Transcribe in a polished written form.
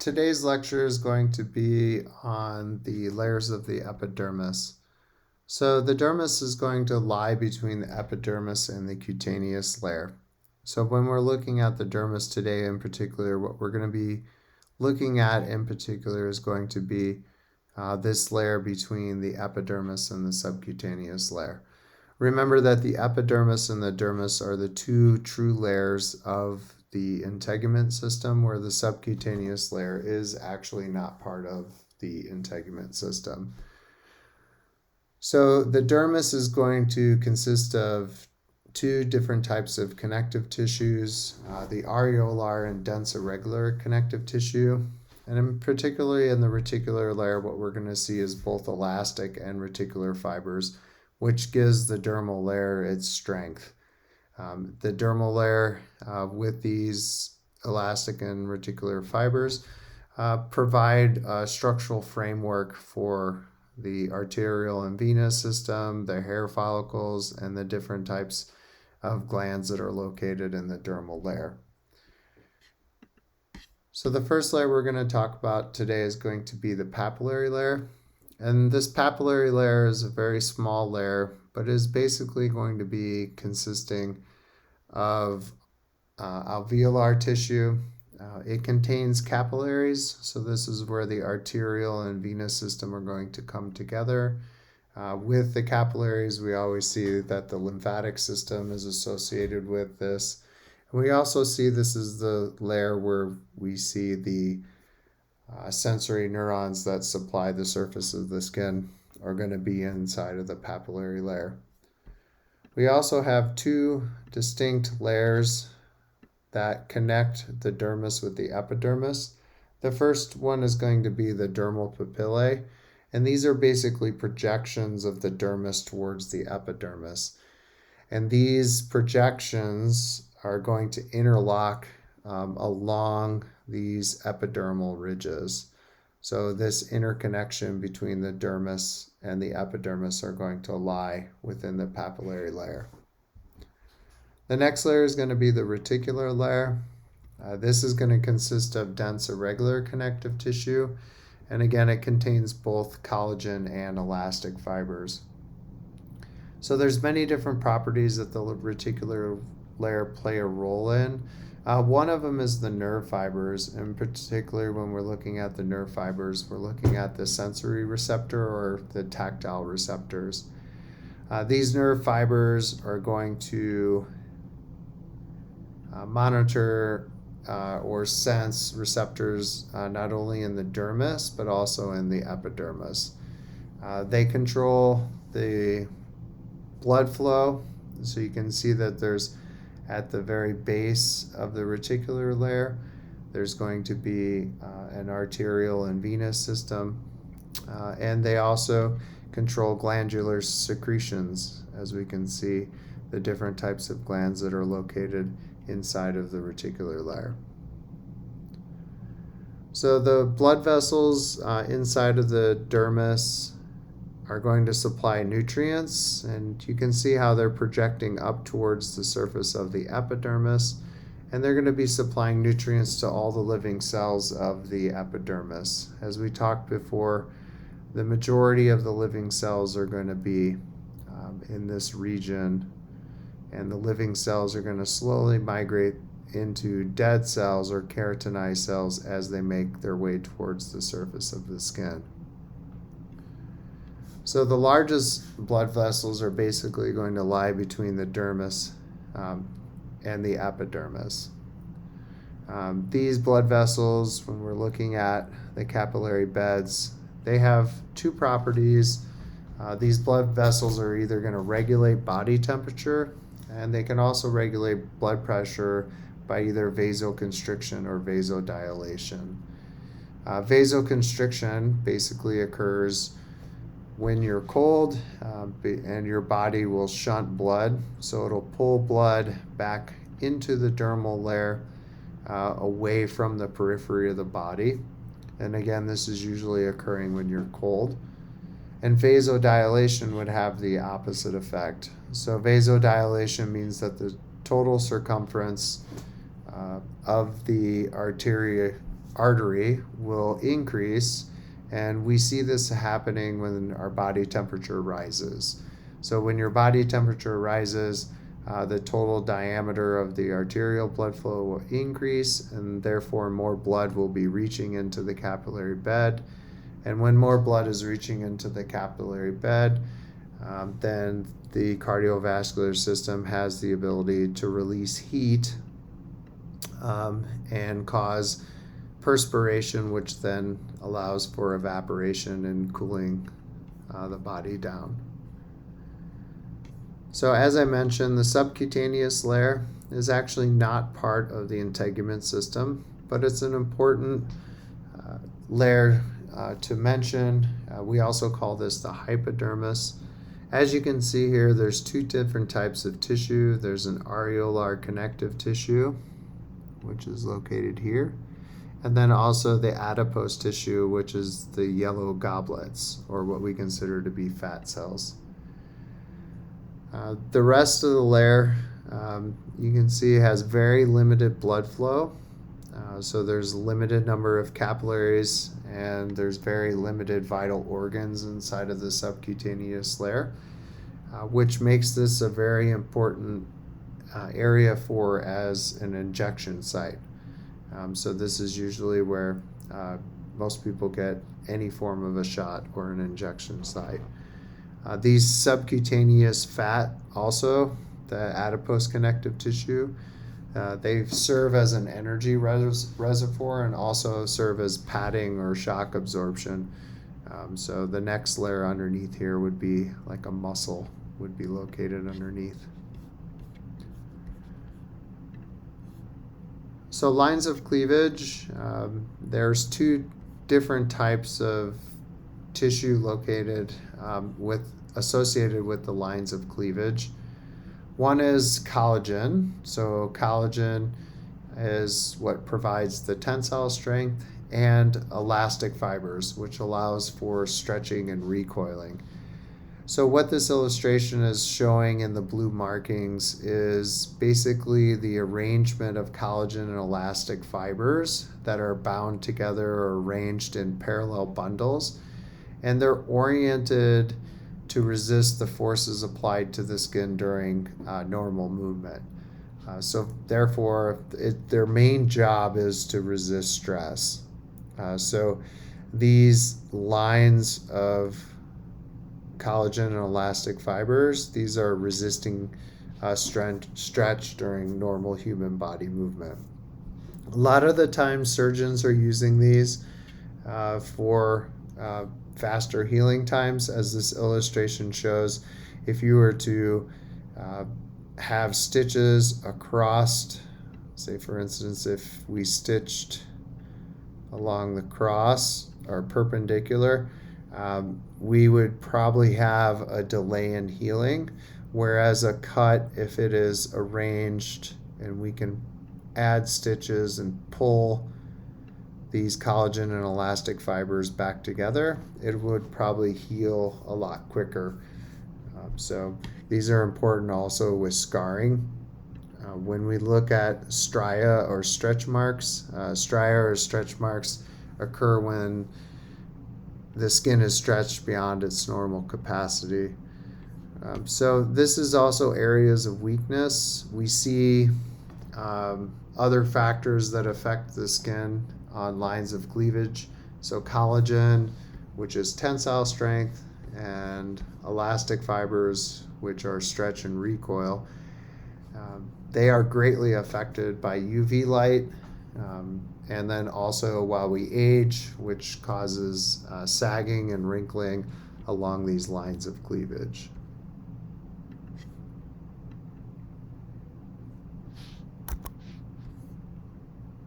Today's lecture is going to be on the layers of the epidermis. So the dermis is going to lie between the epidermis and the cutaneous layer. So when we're looking at the dermis today in particular, what we're going to be looking at in particular is going to be this layer between the epidermis and the subcutaneous layer. Remember that the epidermis and the dermis are the two true layers of the integument system, where the subcutaneous layer is actually not part of the integument system. So the dermis is going to consist of two different types of connective tissues, the areolar and dense irregular connective tissue. And particularly in the reticular layer, what we're going to see is both elastic and reticular fibers, which gives the dermal layer its strength. The dermal layer with these elastic and reticular fibers provide a structural framework for the arterial and venous system, the hair follicles, and the different types of glands that are located in the dermal layer. So the first layer we're going to talk about today is going to be the papillary layer. And this papillary layer is a very small layer, but is basically going to be consisting of alveolar tissue. It contains capillaries, so this is where the arterial and venous system are going to come together. With the capillaries, we always see that the lymphatic system is associated with this. And we also see this is the layer where we see the sensory neurons that supply the surface of the skin are going to be inside of the papillary layer. We also have two distinct layers that connect the dermis with the epidermis. The first one is going to be the dermal papillae, and these are basically projections of the dermis towards the epidermis. And these projections are going to interlock along these epidermal ridges. So this interconnection between the dermis and the epidermis are going to lie within the papillary layer. The next layer is going to be the reticular layer. This is going to consist of dense irregular connective tissue, and again it contains both collagen and elastic fibers. So there's many different properties that the reticular layer play a role in. One of them is the nerve fibers, and particularly when we're looking at the nerve fibers, we're looking at the sensory receptor or the tactile receptors. These nerve fibers are going to monitor or sense receptors not only in the dermis but also in the epidermis. They control the blood flow, so you can see that there's at the very base of the reticular layer, there's going to be an arterial and venous system, and they also control glandular secretions, as we can see the different types of glands that are located inside of the reticular layer. So the blood vessels inside of the dermis are going to supply nutrients, and you can see how they're projecting up towards the surface of the epidermis, and they're going to be supplying nutrients to all the living cells of the epidermis. As we talked before, the majority of the living cells are going to be in this region, and the living cells are going to slowly migrate into dead cells or keratinized cells as they make their way towards the surface of the skin. So the largest blood vessels are basically going to lie between the dermis and the epidermis. These blood vessels, when we're looking at the capillary beds, they have two properties. These blood vessels are either going to regulate body temperature, and they can also regulate blood pressure by either vasoconstriction or vasodilation. Vasoconstriction basically occurs when you're cold, and your body will shunt blood, so it'll pull blood back into the dermal layer away from the periphery of the body. And again, this is usually occurring when you're cold. And vasodilation would have the opposite effect. So vasodilation means that the total circumference of the arteria artery will increase, and we see this happening when our body temperature rises. So when your body temperature rises, the total diameter of the arterial blood flow will increase, and therefore more blood will be reaching into the capillary bed. And when more blood is reaching into the capillary bed, then the cardiovascular system has the ability to release heat and cause perspiration, which then allows for evaporation and cooling the body down. So as I mentioned, the subcutaneous layer is actually not part of the integument system, but it's an important layer to mention. We also call this the hypodermis. As you can see here, there's two different types of tissue. There's an areolar connective tissue, which is located here, and then also the adipose tissue, which is the yellow goblets, or what we consider to be fat cells. The rest of the layer, you can see, has very limited blood flow. So there's a limited number of capillaries, and there's very limited vital organs inside of the subcutaneous layer, which makes this a very important area for as an injection site. So this is usually where most people get any form of a shot or an injection site. These subcutaneous fat, also the adipose connective tissue, they serve as an energy reservoir and also serve as padding or shock absorption. So the next layer underneath here would be like a muscle would be located underneath. So lines of cleavage, there's two different types of tissue located associated with the lines of cleavage. One is collagen. So collagen is what provides the tensile strength, and elastic fibers, which allows for stretching and recoiling. So what this illustration is showing in the blue markings is basically the arrangement of collagen and elastic fibers that are bound together or arranged in parallel bundles, and they're oriented to resist the forces applied to the skin during normal movement. So therefore, their main job is to resist stress. So these lines of collagen and elastic fibers, these are resisting stretch during normal human body movement. A lot of the time surgeons are using these for faster healing times, as this illustration shows. If you were to have stitches across, say for instance, if we stitched along the cross or perpendicular, we would probably have a delay in healing, whereas a cut, if it is arranged and we can add stitches and pull these collagen and elastic fibers back together, it would probably heal a lot quicker. So these are important also with scarring. When we look at stria or stretch marks, stria or stretch marks occur when the skin is stretched beyond its normal capacity. So this is also areas of weakness. We see other factors that affect the skin on lines of cleavage. So collagen, which is tensile strength, and elastic fibers, which are stretch and recoil. They are greatly affected by UV light, and then also while we age, which causes sagging and wrinkling along these lines of cleavage.